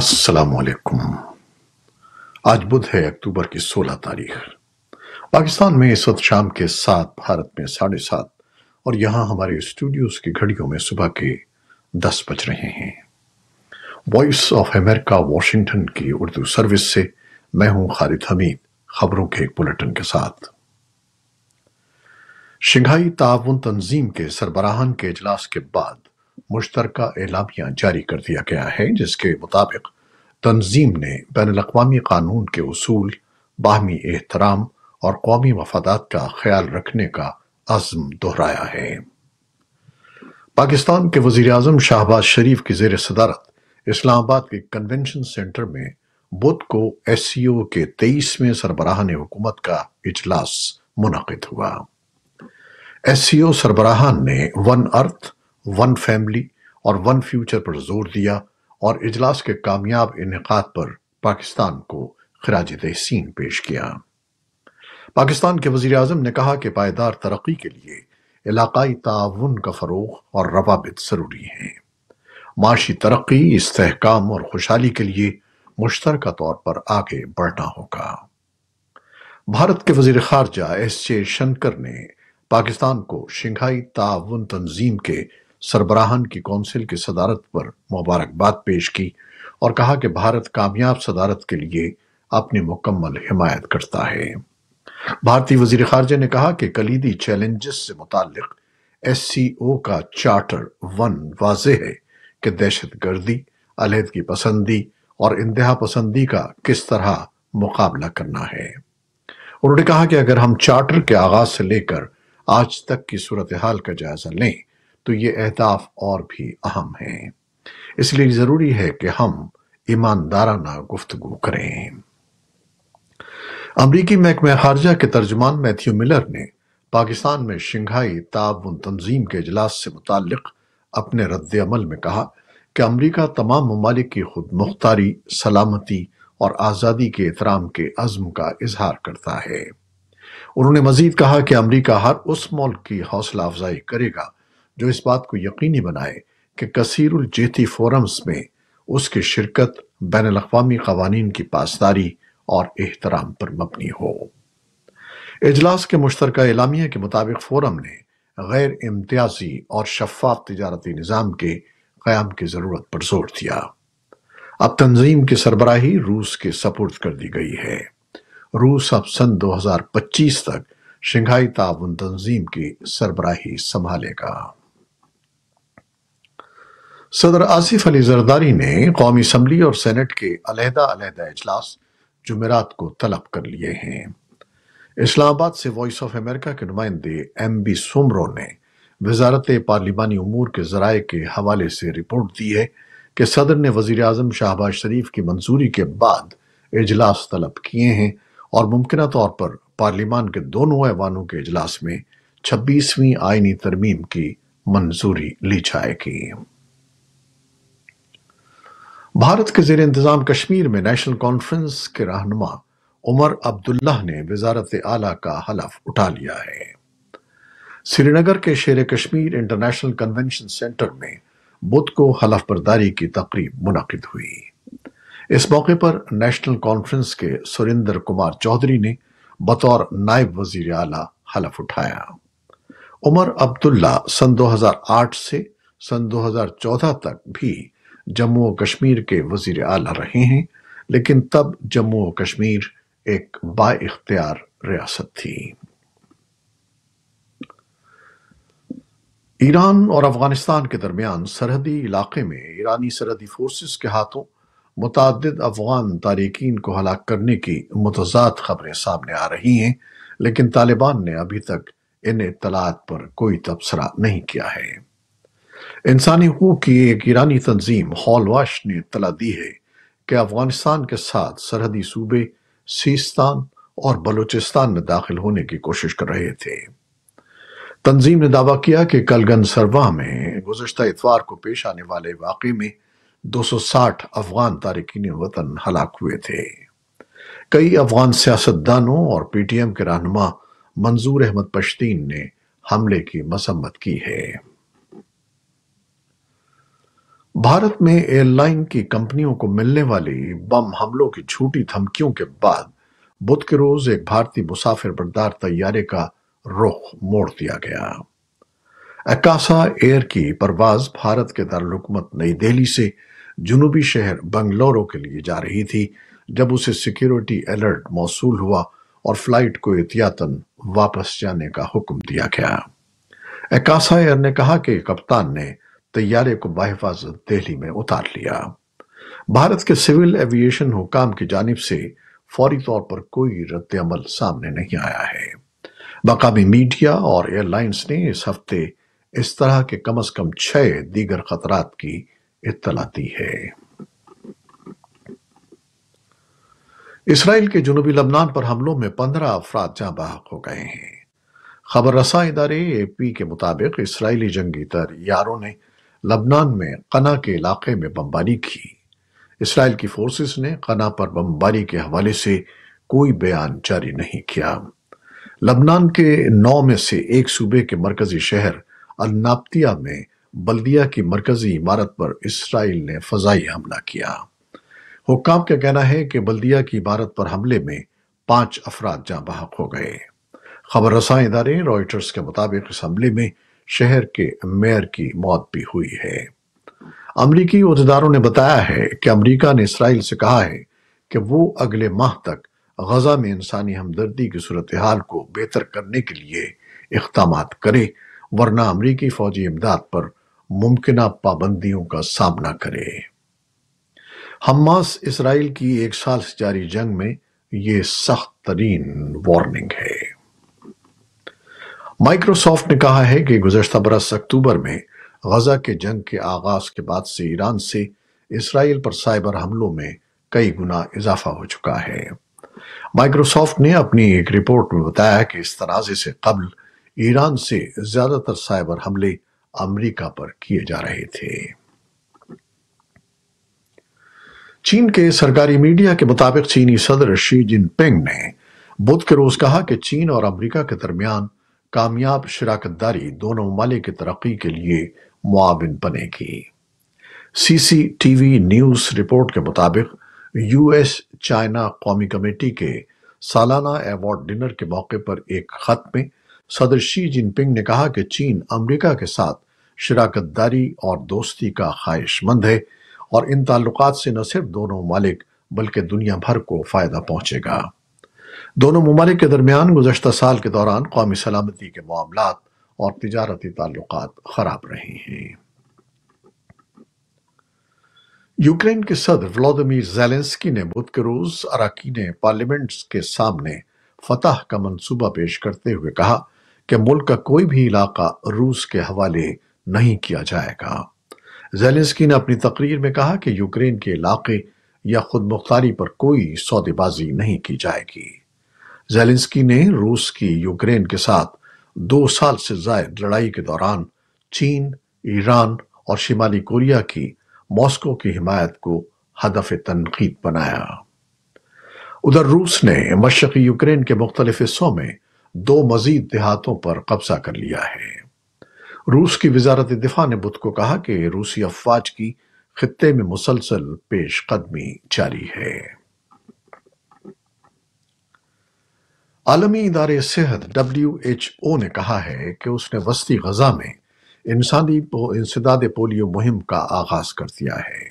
السلام علیکم۔ آج بدھ ہے، اکتوبر کی 16 تاریخ۔ پاکستان میں اس وقت شام کے 7، بھارت میں 7:30، اور یہاں ہمارے اسٹوڈیوز کی گھڑیوں میں صبح کے 10 بج رہے ہیں۔ وائس آف امریکہ واشنگٹن کی اردو سروس سے میں ہوں خالد حمید، خبروں کے ایک بلیٹن کے ساتھ۔ شنگھائی تعاون تنظیم کے سربراہان کے اجلاس کے بعد مشترکہ اعلامیہ جاری کر دیا گیا ہے، جس کے مطابق تنظیم نے بین الاقوامی قانون کے اصول، باہمی احترام اور قومی مفادات کا خیال رکھنے کا عزم دہرایا ہے۔ پاکستان کے وزیر اعظم شہباز شریف کی زیر صدارت اسلام آباد کے کنونشن سینٹر میں بدھ کو ایس سی او کے 23ویں سربراہان حکومت کا اجلاس منعقد ہوا۔ ایس سی او سربراہان نے ون ارتھ، ون فیملی اور ون فیوچر پر زور دیا اور اجلاس کے کامیاب انعقاد پر پاکستان کو خراج تحسین پیش کیا۔ پاکستان کے وزیر اعظم نے کہا کہ پائیدار ترقی کے لیے علاقائی تعاون کا فروغ اور روابط ضروری ہیں۔ معاشی ترقی، استحکام اور خوشحالی کے لیے مشترکہ طور پر آگے بڑھنا ہوگا۔ بھارت کے وزیر خارجہ ایس جے شنکر نے پاکستان کو شنگھائی تعاون تنظیم کے سربراہان کی کونسل کی صدارت پر مبارکباد پیش کی اور کہا کہ بھارت کامیاب صدارت کے لیے اپنی مکمل حمایت کرتا ہے۔ بھارتی وزیر خارجہ نے کہا کہ کلیدی چیلنجز سے متعلق ایس سی او کا چارٹر 1 واضح ہے کہ دہشت گردی، علیحدگی پسندی اور انتہا پسندی کا کس طرح مقابلہ کرنا ہے۔ انہوں نے کہا کہ اگر ہم چارٹر کے آغاز سے لے کر آج تک کی صورتحال کا جائزہ لیں تو یہ اہداف اور بھی اہم ہیں۔ اس لیے ضروری ہے کہ ہم ایماندارانہ گفتگو کریں۔ امریکی محکمہ خارجہ کے ترجمان میتھیو ملر نے پاکستان میں شنگھائی تعاون تنظیم کے اجلاس سے متعلق اپنے رد عمل میں کہا کہ امریکہ تمام ممالک کی خود مختاری، سلامتی اور آزادی کے احترام کے عزم کا اظہار کرتا ہے۔ انہوں نے مزید کہا کہ امریکہ ہر اس ملک کی حوصلہ افزائی کرے گا جو اس بات کو یقینی بنائے کہ کثیر الجہتی فورمز میں اس کی شرکت بین الاقوامی قوانین کی پاسداری اور احترام پر مبنی ہو۔ اجلاس کے مشترکہ اعلامیہ کے مطابق فورم نے غیر امتیازی اور شفاف تجارتی نظام کے قیام کی ضرورت پر زور دیا۔ اب تنظیم کی سربراہی روس کے سپرد کر دی گئی ہے۔ روس اب سن 2025 تک شنگھائی تعاون تنظیم کی سربراہی سنبھالے گا۔ صدر آصف علی زرداری نے قومی اسمبلی اور سینٹ کے علیحدہ اجلاس جمعرات کو طلب کر لیے ہیں۔ اسلام آباد سے وائس آف امریکہ کے نمائندے ایم بی سومرو نے وزارت پارلیمانی امور کے ذرائع کے حوالے سے رپورٹ دی ہے کہ صدر نے وزیر اعظم شہباز شریف کی منظوری کے بعد اجلاس طلب کیے ہیں اور ممکنہ طور پر پارلیمان کے دونوں ایوانوں کے اجلاس میں 26ویں آئینی ترمیم کی منظوری لی جائے گی۔ بھارت کے زیر انتظام کشمیر میں نیشنل کانفرنس کے رہنما عمر عبداللہ نے وزارت اعلیٰ کا حلف اٹھا لیا ہے۔ سری نگر کے شیر کشمیر انٹرنیشنل کنونشن سینٹر میں بدھ کو حلف برداری کی تقریب منعقد ہوئی۔ اس موقع پر نیشنل کانفرنس کے سریندر کمار چودھری نے بطور نائب وزیر اعلیٰ حلف اٹھایا۔ عمر عبداللہ سن 2008 سے سن 2014 تک بھی جموں و کشمیر کے وزیر اعلیٰ رہے ہیں، لیکن تب جموں و کشمیر ایک با اختیار ریاست تھی۔ ایران اور افغانستان کے درمیان سرحدی علاقے میں ایرانی سرحدی فورسز کے ہاتھوں متعدد افغان تارکین کو ہلاک کرنے کی متضاد خبریں سامنے آ رہی ہیں، لیکن طالبان نے ابھی تک ان اطلاعات پر کوئی تبصرہ نہیں کیا ہے۔ انسانی حقوق کی ایک ایرانی تنظیم ہال واش نے اطلاع دی ہے کہ افغانستان کے ساتھ سرحدی صوبے سیستان اور بلوچستان میں داخل ہونے کی کوشش کر رہے تھے۔ تنظیم نے دعویٰ کیا کہ کلگن سروا میں گزشتہ اتوار کو پیش آنے والے واقعے میں 260 افغان تارکین وطن ہلاک ہوئے تھے۔ کئی افغان سیاستدانوں اور پی ٹی ایم کے رہنما منظور احمد پشتین نے حملے کی مذمت کی ہے۔ भारत में एयरलाइन की कंपनियों को मिलने वाली बम हमलों की झूठी धमकियों के बाद बुध के रोज एक भारतीय मुसाफिर बरदार तैयारे का रुख मोड़ दिया गया। अकासा एयर की परवाज भारत के दारुल-हुकूमत नई दिल्ली से जुनूबी शहर बंगलुरु के लिए जा रही थी जब उसे सिक्योरिटी अलर्ट मौसूल हुआ और फ्लाइट को एहतियातन वापस जाने का हुक्म दिया गया। अकासा एयर ने कहा कि कप्तान ने तैयारे को बाहिफाजत दिल्ली में उतार लिया। भारत के सिविल एविएशन हुकाम की जानिब से फौरी तौर पर कोई रद्द अमल सामने नहीं आया है। मकामी मीडिया और एयरलाइंस ने इस हफ्ते इस तरह के कम से कम 6 दीगर खतरात की इत्तला दी है। इसराइल के जुनूबी लबनान पर हमलों में 15 अफराद जाँ बहक हो गए हैं। खबर रसा इदारे AP के मुताबिक इसराइली जंगी तैयारों ने लबनान में कना के इलाके में बमबारी की। इसराइल की फोर्सेस ने कना पर बमबारी के हवाले से कोई बयान जारी नहीं किया। लबनान के 9 में से एक सूबे के मरकजी शहर अल-नाब्तिया में बल्दिया की मरकजी इमारत पर इसराइल ने फजाई हमला किया। हुक्काम का कहना है कि बल्दिया की इमारत पर हमले में 5 अफराद जाँ बहक हो गए। खबर रसां इदारे रॉयटर्स के मुताबिक इस हमले में शहर के मेयर की मौत भी हुई है। अमरीकी ओहदेदारों ने बताया है कि अमरीका ने इसराइल से कहा है कि वो अगले माह तक गजा में इंसानी हमदर्दी की सूरत हाल को बेहतर करने के लिए इक़दामात करे, वरना अमरीकी फौजी इमदाद पर मुमकिना पाबंदियों का सामना करे। हमास इसराइल की 1 साल से जारी जंग में ये सख्त तरीन वार्निंग है। माइक्रोसॉफ्ट ने कहा है कि गुज़श्ता बरस अक्टूबर में गजा के जंग के आगाज के बाद से ईरान से इसराइल पर साइबर हमलों में कई गुना इजाफा हो चुका है। माइक्रोसॉफ्ट ने अपनी एक रिपोर्ट में बताया कि इस तनाज़े से कबल ईरान से ज्यादातर साइबर हमले अमेरिका पर किए जा रहे थे। चीन के सरकारी मीडिया के मुताबिक चीनी सदर शी जिनपिंग ने बुध के रोज कहा कि चीन और अमेरिका के दरमियान कामयाब शराकतदारी दोनों ममालिक की तरक्की के लिए मुआविन बनेगी। CCTV न्यूज रिपोर्ट के मुताबिक US चाइना कौमी कमेटी के सालाना अवार्ड डिनर के मौके पर एक खत में सदर शी जिनपिंग ने कहा कि चीन अमेरिका के साथ शराकतदारी और दोस्ती का ख्वाहिशमंद है और इन ताल्लुकात से न सिर्फ दोनों ममालिक बल्कि दुनिया भर को फायदा पहुंचेगा। दोनों ममालिक के दरमियान गुज़श्ता साल के दौरान कौमी सलामती के मामलात और तिजारती ताल्लुकात खराब रहे हैं। यूक्रेन के सदर व्लादिमीर ज़ेलेंस्की ने बुध के रोज अराकीन पार्लियामेंट के सामने फतह का मंसूबा पेश करते हुए कहा कि मुल्क का कोई भी इलाका रूस के हवाले नहीं किया जाएगा। ज़ेलेंस्की ने अपनी तकरीर में कहा कि यूक्रेन के इलाके या खुद मुख्तारी पर कोई सौदेबाजी नहीं की जाएगी। ज़ेलेंस्की ने रूस की यूक्रेन के साथ 2 साल से ज़ायद लड़ाई के दौरान चीन, ईरान और शिमाली कोरिया की मॉस्को की हिमायत को हदफ तनकीद बनाया। उधर रूस ने मशरक़ी यूक्रेन के मुख्तलिफ हिस्सों में 2 मजीद देहातों पर कब्जा कर लिया है। रूस की वज़ारत दिफा ने बुध को कहा कि रूसी अफवाज की खित्ते में मुसलसल पेशकदमी जारी है। आलमी इदारे सेहत WHO ने कहा है कि उसने वस्ती गजा में इंसदाद पोलियो मुहिम का आगाज कर दिया है।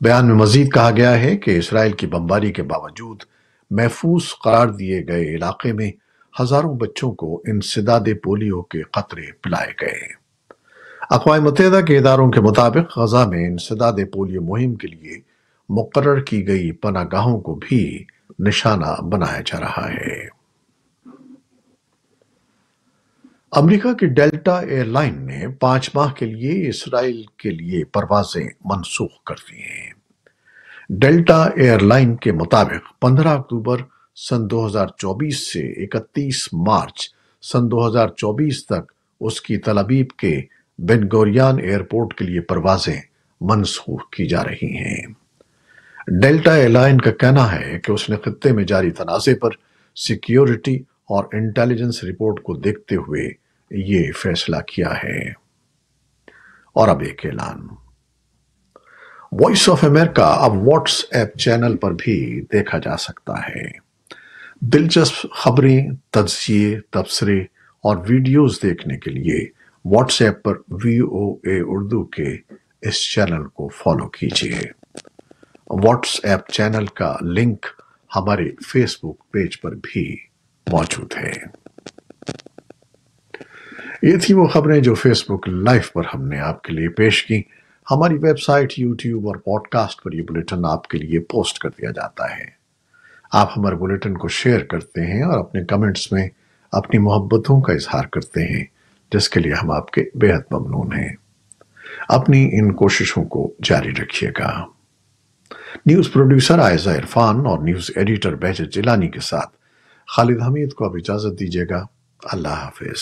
बयान में मजीद कहा गया है कि इसराइल की बमबारी के बावजूद महफूज करार दिए गए इलाके में हजारों बच्चों को इंसदाद पोलियो के कतरे पिलाए गए। अक़वाम मुत्तहिदा के इदारों के मुताबिक गजा में इंसदाद पोलियो मुहिम के लिए मुकर्रर की गई पनागाहों को भी निशाना बनाया जा रहा है। अमेरिका की डेल्टा एयरलाइन ने 5 माह के लिए इसराइल के लिए परवाजें मनसूख कर दी हैं। डेल्टा एयरलाइन के मुताबिक 15 अक्टूबर सन 2024 से 31 मार्च सन 2024 तक उसकी तल अवीव के बेन गुरियन एयरपोर्ट के लिए परवाजें मनसूख की जा रही हैं। डेल्टा एयरलाइन का कहना है कि उसने खित्ते में जारी तनाज़े पर सिक्योरिटी और इंटेलिजेंस रिपोर्ट को देखते हुए ये फैसला किया है। और अब एक ऐलान। वॉइस ऑफ अमेरिका अब व्हाट्सएप चैनल पर भी देखा जा सकता है। दिलचस्प खबरें, तज्जिए, तबसरे और वीडियोस देखने के लिए व्हाट्सएप पर VOA उर्दू के इस चैनल को फॉलो कीजिए। व्हाट्सएप चैनल का लिंक हमारे फेसबुक पेज पर भी मौजूद है। ये थी वो खबरें जो फेसबुक लाइव पर हमने आपके लिए पेश की। हमारी वेबसाइट, यूट्यूब और पॉडकास्ट पर ये बुलेटिन आपके लिए पोस्ट कर दिया जाता है। आप हमारे बुलेटिन को शेयर करते हैं और अपने कमेंट्स में अपनी मोहब्बतों का इजहार करते हैं, जिसके लिए हम आपके बेहद ममनून हैं। अपनी इन कोशिशों को जारी रखिएगा। न्यूज प्रोड्यूसर आयजा इरफान और न्यूज एडिटर बहजत जिलानी के साथ खालिद हमीद को अब इजाजत दीजिएगा। अल्लाह हाफिज।